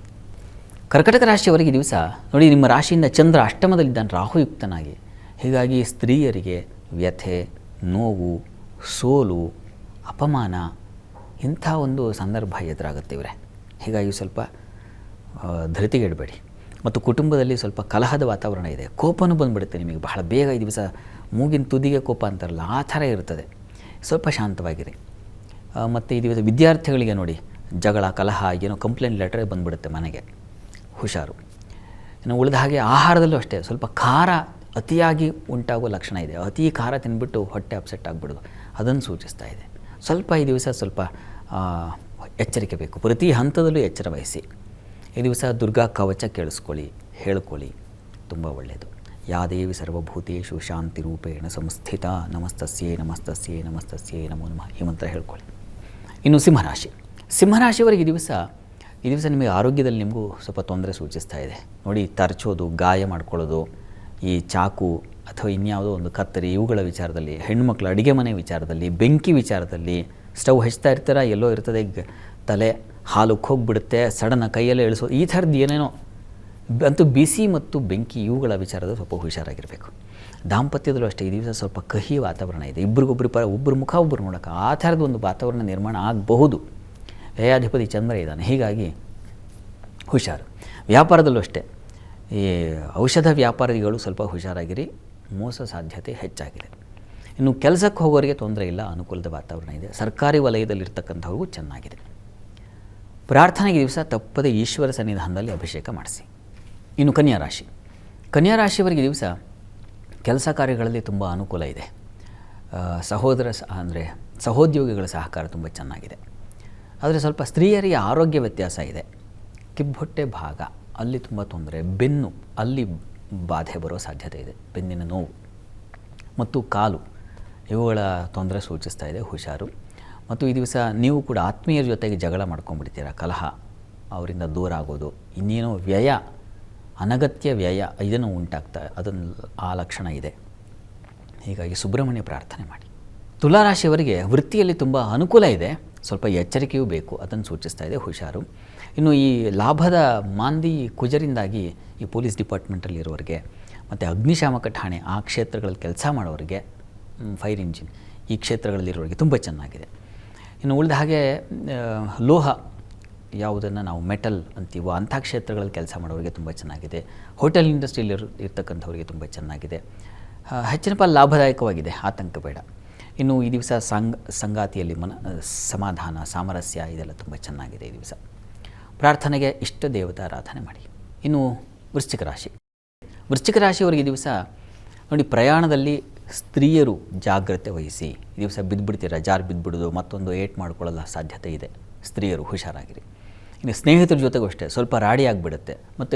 ಕರ್ಕಟಕ ರಾಶಿಯವರಿಗೆ ಈ ದಿವಸ ನೋಡಿ, ನಿಮ್ಮ ರಾಶಿಯಿಂದ ಚಂದ್ರ ಅಷ್ಟಮದಲ್ಲಿದ್ದಾನೆ ರಾಹುಯುಕ್ತನಾಗಿ, ಹೀಗಾಗಿ ಸ್ತ್ರೀಯರಿಗೆ ವ್ಯಥೆ, ನೋವು, ಸೋಲು, ಅಪಮಾನ ಇಂಥ ಒಂದು ಸಂದರ್ಭ ಎದುರಾಗುತ್ತೆ ಇವರೇ. ಹೀಗಾಗಿ ಸ್ವಲ್ಪ ಧೃತಿಗೆಡಬೇಡಿ. ಮತ್ತು ಕುಟುಂಬದಲ್ಲಿ ಸ್ವಲ್ಪ ಕಲಹದ ವಾತಾವರಣ ಇದೆ, ಕೋಪನೂ ಬಂದುಬಿಡುತ್ತೆ ನಿಮಗೆ ಬಹಳ ಬೇಗ. ಈ ದಿವಸ ಮೂಗಿನ ತುದಿಗೆ ಕೋಪ ಅಂತಾರಲ್ಲ, ಆ ಥರ ಇರ್ತದೆ, ಸ್ವಲ್ಪ ಶಾಂತವಾಗಿರಿ. ಮತ್ತು ಈ ದಿವಸ ವಿದ್ಯಾರ್ಥಿಗಳಿಗೆ ನೋಡಿ, ಜಗಳ, ಕಲಹ, ಏನೋ ಕಂಪ್ಲೇಂಟ್ ಲೆಟರೇ ಬಂದುಬಿಡುತ್ತೆ ಮನೆಗೆ, ಹುಷಾರು. ಇನ್ನು ಉಳಿದ ಹಾಗೆ ಆಹಾರದಲ್ಲೂ ಅಷ್ಟೇ ಸ್ವಲ್ಪ ಖಾರ ಅತಿಯಾಗಿ ಉಂಟಾಗುವ ಲಕ್ಷಣ ಇದೆ. ಅತಿ ಖಾರ ತಿಂದ್ಬಿಟ್ಟು ಹೊಟ್ಟೆ ಅಪ್ಸೆಟ್ ಆಗಿಬಿಡೋದು, ಅದನ್ನು ಸೂಚಿಸ್ತಾ ಇದೆ. ಸ್ವಲ್ಪ ಈ ದಿವಸ ಸ್ವಲ್ಪ ಎಚ್ಚರಿಕೆ ಬೇಕು, ಪ್ರತಿ ಹಂತದಲ್ಲೂ ಎಚ್ಚರ ವಹಿಸಿ. ಈ ದಿವಸ ದುರ್ಗಾ ಕವಚ ಕೇಳಿಸ್ಕೊಳ್ಳಿ, ಹೇಳ್ಕೊಳ್ಳಿ, ತುಂಬ ಒಳ್ಳೆಯದು. ಯಾ ದೇವಿ ಸರ್ವಭೂತೇಷು ಶಾಂತಿ ರೂಪೇಣ ಸಂಸ್ಥಿತ ನಮಸ್ತಸ್ಯೇ ನಮಸ್ತಸ್ಯೇ ನಮಸ್ತಸ್ಯೇ ನಮೋ ನಮಃ, ಈ ಮಂತ್ರ ಹೇಳ್ಕೊಳ್ಳಿ. ಇನ್ನು ಸಿಂಹರಾಶಿಯವರಿಗೆ ಈ ದಿವಸ ನಿಮಗೆ ಆರೋಗ್ಯದಲ್ಲಿ ನಿಮಗೂ ಸ್ವಲ್ಪ ತೊಂದರೆ ಸೂಚಿಸ್ತಾ ಇದೆ. ನೋಡಿ, ತರ್ಚೋದು, ಗಾಯ ಮಾಡ್ಕೊಳ್ಳೋದು, ಈ ಚಾಕು ಅಥವಾ ಇನ್ಯಾವುದೋ ಒಂದು ಕತ್ತರಿ, ಇವುಗಳ ವಿಚಾರದಲ್ಲಿ, ಹೆಣ್ಣುಮಕ್ಕಳು ಅಡುಗೆ ಮನೆ ವಿಚಾರದಲ್ಲಿ, ಬೆಂಕಿ ವಿಚಾರದಲ್ಲಿ, ಸ್ಟವ್ ಹಚ್ತಾ ಇರ್ತಾರ, ಎಲ್ಲೋ ಇರ್ತದೆ ತಲೆ ಹಾಲಕ್ಕೆ ಹೋಗಿಬಿಡುತ್ತೆ, ಸಡನ್ನ ಕೈಯಲ್ಲೇ ಇಳಿಸೋದು, ಈ ಥರದ್ದು ಏನೇನೋ ಅಂತೂ ಬಿಸಿ ಮತ್ತು ಬೆಂಕಿ ಇವುಗಳ ವಿಚಾರದಲ್ಲಿ ಸ್ವಲ್ಪ ಹುಷಾರಾಗಿರಬೇಕು. ದಾಂಪತ್ಯದಲ್ಲೂ ಅಷ್ಟೇ ಈ ದಿವಸ ಸ್ವಲ್ಪ ಕಹಿ ವಾತಾವರಣ ಇದೆ. ಒಬ್ಬರು ಮುಖ ಒಬ್ಬರು ನೋಡೋಕೆ ಆ ಥರದ ಒಂದು ವಾತಾವರಣ ನಿರ್ಮಾಣ ಆಗಬಹುದು. ವ್ಯಯಾಧಿಪತಿ ಚಂದ್ರ ಇದ್ದಾನೆ, ಹೀಗಾಗಿ ಹುಷಾರು. ವ್ಯಾಪಾರದಲ್ಲೂ ಅಷ್ಟೇ ಈ ಔಷಧ ವ್ಯಾಪಾರಿಗಳು ಸ್ವಲ್ಪ ಹುಷಾರಾಗಿರಿ, ಮೋಸ ಸಾಧ್ಯತೆ ಹೆಚ್ಚಾಗಿದೆ. ಇನ್ನು ಕೆಲಸಕ್ಕೆ ಹೋಗೋರಿಗೆ ತೊಂದರೆ ಇಲ್ಲ, ಅನುಕೂಲದ ವಾತಾವರಣ ಇದೆ. ಸರ್ಕಾರಿ ವಲಯದಲ್ಲಿರ್ತಕ್ಕಂಥವ್ರಿಗೂ ಚೆನ್ನಾಗಿದೆ. ಪ್ರಾರ್ಥನೆಗೆ ದಿವಸ ತಪ್ಪದೆ ಈಶ್ವರ ಸನ್ನಿಧಾನದಲ್ಲಿ ಅಭಿಷೇಕ ಮಾಡಿಸಿ. ಇನ್ನು ಕನ್ಯಾರಾಶಿಯವರಿಗೆ ದಿವಸ ಕೆಲಸ ಕಾರ್ಯಗಳಲ್ಲಿ ತುಂಬ ಅನುಕೂಲ ಇದೆ. ಸಹೋದ್ಯೋಗಿಗಳ ಸಹಕಾರ ತುಂಬ ಚೆನ್ನಾಗಿದೆ. ಆದರೆ ಸ್ವಲ್ಪ ಸ್ತ್ರೀಯರಿಗೆ ಆರೋಗ್ಯ ವ್ಯತ್ಯಾಸ ಇದೆ. ಕಿಬ್ಬೊಟ್ಟೆ ಭಾಗ ಅಲ್ಲಿ ತುಂಬ ತೊಂದರೆ, ಬೆನ್ನು ಅಲ್ಲಿ ಬಾಧೆ ಬರೋ ಸಾಧ್ಯತೆ ಇದೆ, ಬೆನ್ನಿನ ನೋವು ಮತ್ತು ಕಾಲು ಇವುಗಳ ತೊಂದರೆ ಸೂಚಿಸ್ತಾ ಇದೆ, ಹುಷಾರು. ಮತ್ತು ಈ ದಿವಸ ನೀವು ಕೂಡ ಆತ್ಮೀಯರ ಜೊತೆಗೆ ಜಗಳ ಮಾಡ್ಕೊಂಡ್ಬಿಡ್ತೀರ, ಕಲಹ, ಅವರಿಂದ ದೂರ ಆಗೋದು, ಇನ್ನೇನೋ ವ್ಯಯ, ಅನಗತ್ಯ ವ್ಯಯ ಇದನ್ನು ಆ ಲಕ್ಷಣ ಇದೆ. ಹೀಗಾಗಿ ಸುಬ್ರಹ್ಮಣ್ಯ ಪ್ರಾರ್ಥನೆ ಮಾಡಿ. ತುಲಾರಾಶಿಯವರಿಗೆ ವೃತ್ತಿಯಲ್ಲಿ ತುಂಬ ಅನುಕೂಲ ಇದೆ, ಸ್ವಲ್ಪ ಎಚ್ಚರಿಕೆಯೂ ಬೇಕು, ಅದನ್ನು ಸೂಚಿಸ್ತಾ ಇದೆ, ಹುಷಾರು. ಇನ್ನು ಈ ಲಾಭದ ಮಾಂದಿ ಕುಜರಿಂದಾಗಿ ಈ ಪೊಲೀಸ್ ಡಿಪಾರ್ಟ್ಮೆಂಟಲ್ಲಿರೋರಿಗೆ ಮತ್ತು ಅಗ್ನಿಶಾಮಕ ಠಾಣೆ ಆ ಕ್ಷೇತ್ರಗಳಲ್ಲಿ ಕೆಲಸ ಮಾಡೋರಿಗೆ, ಫೈರ್ ಇಂಜಿನ್ ಈ ಕ್ಷೇತ್ರಗಳಲ್ಲಿರೋರಿಗೆ ತುಂಬ ಚೆನ್ನಾಗಿದೆ. ಇನ್ನು ಉಳಿದ ಹಾಗೆ ಲೋಹ ಯಾವುದನ್ನು ನಾವು ಮೆಟಲ್ ಅಂತೀವೋ ಅಂಥ ಕ್ಷೇತ್ರಗಳಲ್ಲಿ ಕೆಲಸ ಮಾಡೋರಿಗೆ ತುಂಬ ಚೆನ್ನಾಗಿದೆ. ಹೋಟೆಲ್ ಇಂಡಸ್ಟ್ರಿಯಲ್ಲಿ ಇರ್ತಕ್ಕಂಥವ್ರಿಗೆ ತುಂಬ ಚೆನ್ನಾಗಿದೆ. ಹೆಚ್ಚಿನ ಪಾಲು ಲಾಭದಾಯಕವಾಗಿದೆ, ಆತಂಕ ಬೇಡ. ಇನ್ನು ಈ ದಿವಸ ಸಂಗಾತಿಯಲ್ಲಿ ಸಮಾಧಾನ, ಸಾಮರಸ್ಯ ಇದೆಲ್ಲ ತುಂಬ ಚೆನ್ನಾಗಿದೆ. ಈ ದಿವಸ ಪ್ರಾರ್ಥನೆಗೆ ಇಷ್ಟ ದೇವತಾ ಆರಾಧನೆ ಮಾಡಿ. ಇನ್ನು ವೃಶ್ಚಿಕ ರಾಶಿಯವರಿಗೆ ಈ ದಿವಸ ನೋಡಿ, ಪ್ರಯಾಣದಲ್ಲಿ ಸ್ತ್ರೀಯರು ಜಾಗ್ರತೆ ವಹಿಸಿ. ಈ ದಿವಸ ಬಿದ್ದುಬಿಡ್ತೀರ, ಜಾರು ಬಿದ್ದುಬಿಡೋದು, ಮತ್ತೊಂದು ಏಟ್ ಮಾಡ್ಕೊಳ್ಳಲ್ಲ ಸಾಧ್ಯತೆ ಇದೆ. ಸ್ತ್ರೀಯರು ಹುಷಾರಾಗಿರಿ. ಇನ್ನು ಸ್ನೇಹಿತರ ಜೊತೆಗೂ ಅಷ್ಟೇ ಸ್ವಲ್ಪ ರಾಡಿ ಆಗಿಬಿಡುತ್ತೆ. ಮತ್ತು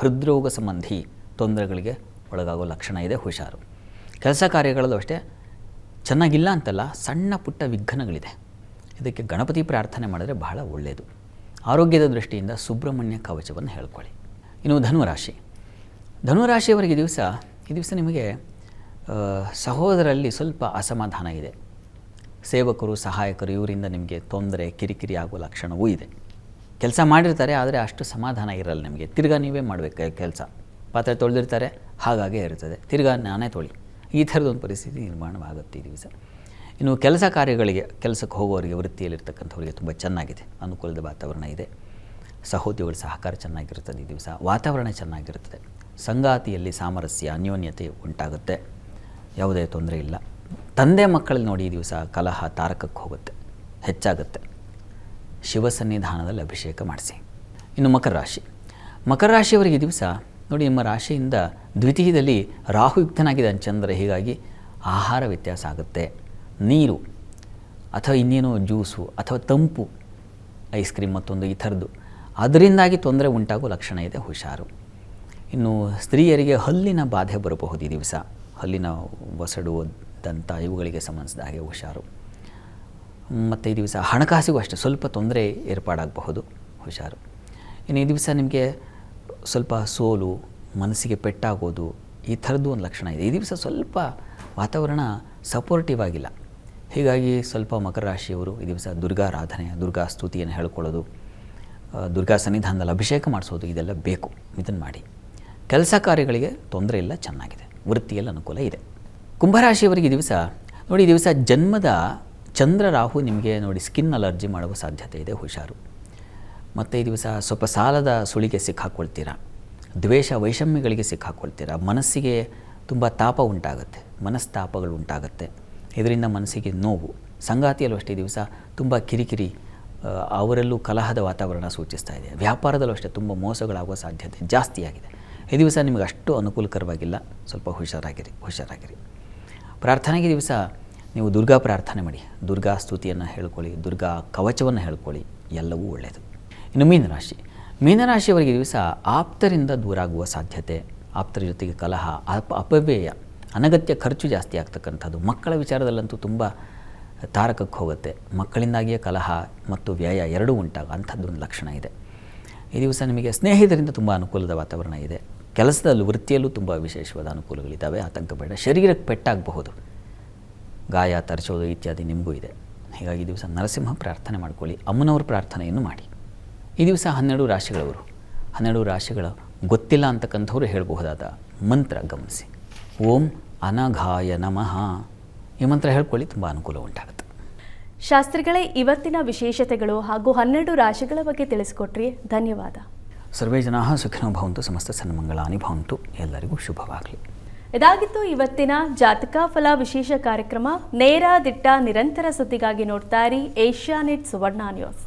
ಹೃದ್ರೋಗ ಸಂಬಂಧಿ ತೊಂದರೆಗಳಿಗೆ ಒಳಗಾಗೋ ಲಕ್ಷಣ ಇದೆ, ಹುಷಾರು. ಕೆಲಸ ಕಾರ್ಯಗಳಲ್ಲೂ ಅಷ್ಟೇ ಚೆನ್ನಾಗಿಲ್ಲ ಅಂತಲ್ಲ, ಸಣ್ಣ ಪುಟ್ಟ ವಿಘ್ನಗಳಿದೆ. ಇದಕ್ಕೆ ಗಣಪತಿ ಪ್ರಾರ್ಥನೆ ಮಾಡಿದ್ರೆ ಬಹಳ ಒಳ್ಳೆಯದು. ಆರೋಗ್ಯದ ದೃಷ್ಟಿಯಿಂದ ಸುಬ್ರಹ್ಮಣ್ಯ ಕವಚವನ್ನು ಹೇಳ್ಕೊಳ್ಳಿ. ಇನ್ನು ಧನುರಾಶಿಯವರಿಗೆ ಈ ದಿವಸ ನಿಮಗೆ ಸಹೋದರಲ್ಲಿ ಸ್ವಲ್ಪ ಅಸಮಾಧಾನ ಇದೆ. ಸೇವಕರು, ಸಹಾಯಕರು ಇವರಿಂದ ನಿಮಗೆ ತೊಂದರೆ, ಕಿರಿಕಿರಿ ಆಗುವ ಲಕ್ಷಣವೂ ಇದೆ. ಕೆಲಸ ಮಾಡಿರ್ತಾರೆ, ಆದರೆ ಅಷ್ಟು ಸಮಾಧಾನ ಇರಲ್ಲ ನಿಮಗೆ. ತಿರ್ಗಾ ನೀವೇ ಮಾಡಬೇಕು ಕೆಲಸ. ಪಾತ್ರೆ ತೊಳೆದಿರ್ತಾರೆ, ಹಾಗಾಗೇ ಇರ್ತದೆ, ತಿರ್ಗಾ ನಾನೇ ತೊಳಿ, ಈ ಥರದೊಂದು ಪರಿಸ್ಥಿತಿ ನಿರ್ಮಾಣವಾಗುತ್ತೆ ಈ ದಿವಸ. ಇನ್ನು ಕೆಲಸ ಕಾರ್ಯಗಳಿಗೆ, ಕೆಲಸಕ್ಕೆ ಹೋಗೋರಿಗೆ, ವೃತ್ತಿಯಲ್ಲಿರ್ತಕ್ಕಂಥವರಿಗೆ ತುಂಬ ಚೆನ್ನಾಗಿದೆ, ಅನುಕೂಲದ ವಾತಾವರಣ ಇದೆ. ಸಹೋದ್ಯೋಗಿಗಳ ಸಹಕಾರ ಚೆನ್ನಾಗಿರ್ತದೆ ಈ ದಿವಸ, ವಾತಾವರಣ ಚೆನ್ನಾಗಿರ್ತದೆ. ಸಂಗಾತಿಯಲ್ಲಿ ಸಾಮರಸ್ಯ, ಅನ್ಯೋನ್ಯತೆ ಉಂಟಾಗುತ್ತೆ, ಯಾವುದೇ ತೊಂದರೆ ಇಲ್ಲ. ತಂದೆ ಮಕ್ಕಳಲ್ಲಿ ನೋಡಿ ಈ ದಿವಸ ಕಲಹ ತಾರಕಕ್ಕೆ ಹೋಗುತ್ತೆ, ಹೆಚ್ಚಾಗುತ್ತೆ. ಶಿವ ಸನ್ನಿಧಾನದಲ್ಲಿ ಅಭಿಷೇಕ ಮಾಡಿಸಿ. ಇನ್ನು ಮಕರ ರಾಶಿಯವರಿಗೆ ಈ ದಿವಸ ನೋಡಿ, ನಿಮ್ಮ ರಾಶಿಯಿಂದ ದ್ವಿತೀಯದಲ್ಲಿ ರಾಹುಯುಕ್ತನಾಗಿದೆ ಚಂದ್ರ, ಹೀಗಾಗಿ ಆಹಾರ ವ್ಯತ್ಯಾಸ ಆಗುತ್ತೆ. ನೀರು ಅಥವಾ ಇನ್ನೇನೋ ಜ್ಯೂಸು ಅಥವಾ ತಂಪು ಐಸ್ ಕ್ರೀಮ್ ಮತ್ತೊಂದು ಈ ಥರದ್ದು ಅದರಿಂದಾಗಿ ತೊಂದರೆ ಉಂಟಾಗೋ ಲಕ್ಷಣ ಇದೆ, ಹುಷಾರು. ಇನ್ನು ಸ್ತ್ರೀಯರಿಗೆ ಹಲ್ಲಿನ ಬಾಧೆ ಬರಬಹುದು ಈ ದಿವಸ, ಹಲ್ಲಿನ ಒಸಡು, ದಂತ ಇವುಗಳಿಗೆ ಸಂಬಂಧಿಸಿದ ಹಾಗೆ ಹುಷಾರು. ಮತ್ತು ಈ ದಿವಸ ಹಣಕಾಸಿಗೂ ಅಷ್ಟೇ ಸ್ವಲ್ಪ ತೊಂದರೆ ಏರ್ಪಾಡಾಗಬಹುದು, ಹುಷಾರು. ಇನ್ನು ಈ ದಿವಸ ನಿಮಗೆ ಸ್ವಲ್ಪ ಸೋಲು, ಮನಸ್ಸಿಗೆ ಪೆಟ್ಟಾಗೋದು ಈ ಥರದ್ದು ಒಂದು ಲಕ್ಷಣ ಇದೆ. ಈ ದಿವಸ ಸ್ವಲ್ಪ ವಾತಾವರಣ ಸಪೋರ್ಟಿವ್ ಆಗಿಲ್ಲ, ಹೀಗಾಗಿ ಸ್ವಲ್ಪ ಮಕರ ರಾಶಿಯವರು ಈ ದಿವಸ ದುರ್ಗಾರಾಧನೆ, ದುರ್ಗಾ ಸ್ತುತಿಯನ್ನು ಹೇಳ್ಕೊಳ್ಳೋದು, ದುರ್ಗಾ ಸನ್ನಿಧಾನದಲ್ಲಿ ಅಭಿಷೇಕ ಮಾಡಿಸೋದು ಇದೆಲ್ಲ ಬೇಕು, ಇದನ್ನು ಮಾಡಿ. ಕೆಲಸ ಕಾರ್ಯಗಳಿಗೆ ತೊಂದರೆ ಇಲ್ಲ, ಚೆನ್ನಾಗಿದೆ. ವೃತ್ತಿಯಲ್ಲಿ ಅನುಕೂಲ ಇದೆ. ಕುಂಭರಾಶಿಯವರಿಗೆ ಈ ದಿವಸ ನೋಡಿ, ಈ ದಿವಸ ಜನ್ಮದ ಚಂದ್ರ ರಾಹು ನಿಮಗೆ ನೋಡಿ ಸ್ಕಿನ್ ಅಲರ್ಜಿ ಮಾಡುವ ಸಾಧ್ಯತೆ ಇದೆ, ಹುಷಾರು. ಮತ್ತು ಈ ದಿವಸ ಸ್ವಲ್ಪ ಸಾಲದ ಸುಳಿಗೆ ಸಿಕ್ಕಾಕ್ಕೊಳ್ತೀರಾ, ದ್ವೇಷ ವೈಷಮ್ಯಗಳಿಗೆ ಸಿಕ್ಕಾಕ್ಕೊಳ್ತೀರಾ, ಮನಸ್ಸಿಗೆ ತುಂಬ ತಾಪ ಉಂಟಾಗುತ್ತೆ, ಮನಸ್ತಾಪಗಳು ಉಂಟಾಗುತ್ತೆ, ಇದರಿಂದ ಮನಸ್ಸಿಗೆ ನೋವು. ಸಂಗಾತಿಯಲ್ಲೂ ಅಷ್ಟೇ ಈ ದಿವಸ ತುಂಬ ಕಿರಿಕಿರಿ, ಅವರಲ್ಲೂ ಕಲಹದ ವಾತಾವರಣ ಸೂಚಿಸ್ತಾ ಇದೆ. ವ್ಯಾಪಾರದಲ್ಲೂ ಅಷ್ಟೇ ತುಂಬ ಮೋಸಗಳಾಗುವ ಸಾಧ್ಯತೆ ಜಾಸ್ತಿಯಾಗಿದೆ. ಈ ದಿವಸ ನಿಮಗೆ ಅಷ್ಟು ಅನುಕೂಲಕರವಾಗಿಲ್ಲ, ಸ್ವಲ್ಪ ಹುಷಾರಾಗಿರಿ. ಪ್ರಾರ್ಥನೆಗೆ ದಿವಸ ನೀವು ದುರ್ಗಾ ಪ್ರಾರ್ಥನೆ ಮಾಡಿ, ದುರ್ಗಾ ಸ್ತುತಿಯನ್ನು ಹೇಳ್ಕೊಳ್ಳಿ, ದುರ್ಗಾ ಕವಚವನ್ನು ಹೇಳ್ಕೊಳ್ಳಿ, ಎಲ್ಲವೂ ಒಳ್ಳೆಯದು. ಇನ್ನು ಮೀನರಾಶಿಯವರಿಗೆ ದಿವಸ ಆಪ್ತರಿಂದ ದೂರ ಆಗುವ ಸಾಧ್ಯತೆ, ಆಪ್ತರ ಜೊತೆಗೆ ಕಲಹ, ಅಪವ್ಯಯ, ಅನಗತ್ಯ ಖರ್ಚು ಜಾಸ್ತಿ ಆಗ್ತಕ್ಕಂಥದ್ದು. ಮಕ್ಕಳ ವಿಚಾರದಲ್ಲಂತೂ ತುಂಬ ತಾರಕಕ್ಕೆ ಹೋಗುತ್ತೆ. ಮಕ್ಕಳಿಂದಾಗಿಯೇ ಕಲಹ ಮತ್ತು ವ್ಯಯ ಎರಡೂ ಅಂಥದ್ದೊಂದು ಲಕ್ಷಣ ಇದೆ. ಈ ದಿವಸ ನಿಮಗೆ ಸ್ನೇಹಿತರಿಂದ ತುಂಬ ಅನುಕೂಲದ ವಾತಾವರಣ ಇದೆ. ಕೆಲಸದಲ್ಲೂ ವೃತ್ತಿಯಲ್ಲೂ ತುಂಬ ವಿಶೇಷವಾದ ಅನುಕೂಲಗಳಿದ್ದಾವೆ. ಆತಂಕ ಬೇಡ. ಶರೀರಕ್ಕೆ ಪೆಟ್ಟಾಗಬಹುದು, ಗಾಯ ತರಚೋದು ಇತ್ಯಾದಿ ನಿಮಗೂ ಇದೆ. ಹೀಗಾಗಿ ಈ ದಿವಸ ನರಸಿಂಹ ಪ್ರಾರ್ಥನೆ ಮಾಡ್ಕೊಳ್ಳಿ, ಅಮ್ಮನವ್ರ ಪ್ರಾರ್ಥನೆಯನ್ನು ಮಾಡಿ. ಈ ದಿವಸ 12 ರಾಶಿಗಳವರು, 12 ರಾಶಿಗಳ ಗೊತ್ತಿಲ್ಲ ಅಂತಕ್ಕಂಥವ್ರು ಹೇಳಬಹುದಾದ ಮಂತ್ರ ಗಮನಿಸಿ. ಓಂ ಅನಘಾಯ ನಮಃ ಈ ಮಂತ್ರ ಹೇಳ್ಕೊಳ್ಳಿ, ತುಂಬ ಅನುಕೂಲ ಉಂಟಾಗುತ್ತೆ. ಶಾಸ್ತ್ರಿಗಳೇ, ಇವತ್ತಿನ ವಿಶೇಷತೆಗಳು ಹಾಗೂ 12 ರಾಶಿಗಳ ಬಗ್ಗೆ ತಿಳಿಸ್ಕೊಟ್ರಿ, ಧನ್ಯವಾದ. ಸರ್ವೇ ಜನಾಃ ಸುಖಿನೋ ಭವಂತು, ಸಮಸ್ತ ಸನ್ಮಂಗಳಾನಿ ಭವಂತು. ಎಲ್ಲರಿಗೂ ಶುಭವಾಗಲಿ. ಇದಾಗಿತ್ತು ಇವತ್ತಿನ ಜಾತಕ ಫಲ ವಿಶೇಷ ಕಾರ್ಯಕ್ರಮ. ನೇರ ದಿಟ್ಟ ನಿರಂತರ ಸುದ್ದಿಗಾಗಿ ನೋಡ್ತಾ ಇರಿ ಏಷ್ಯಾನೆಟ್ ಸುವರ್ಣ ನ್ಯೂಸ್.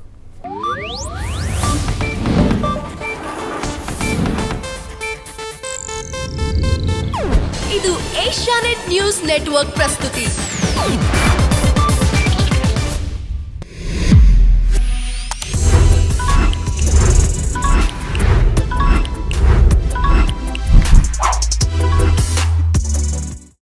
ಇದು ಏಷ್ಯಾನೆಟ್ ನ್ಯೂಸ್ ನೆಟ್ವರ್ಕ್ ಪ್ರಸ್ತುತಿ.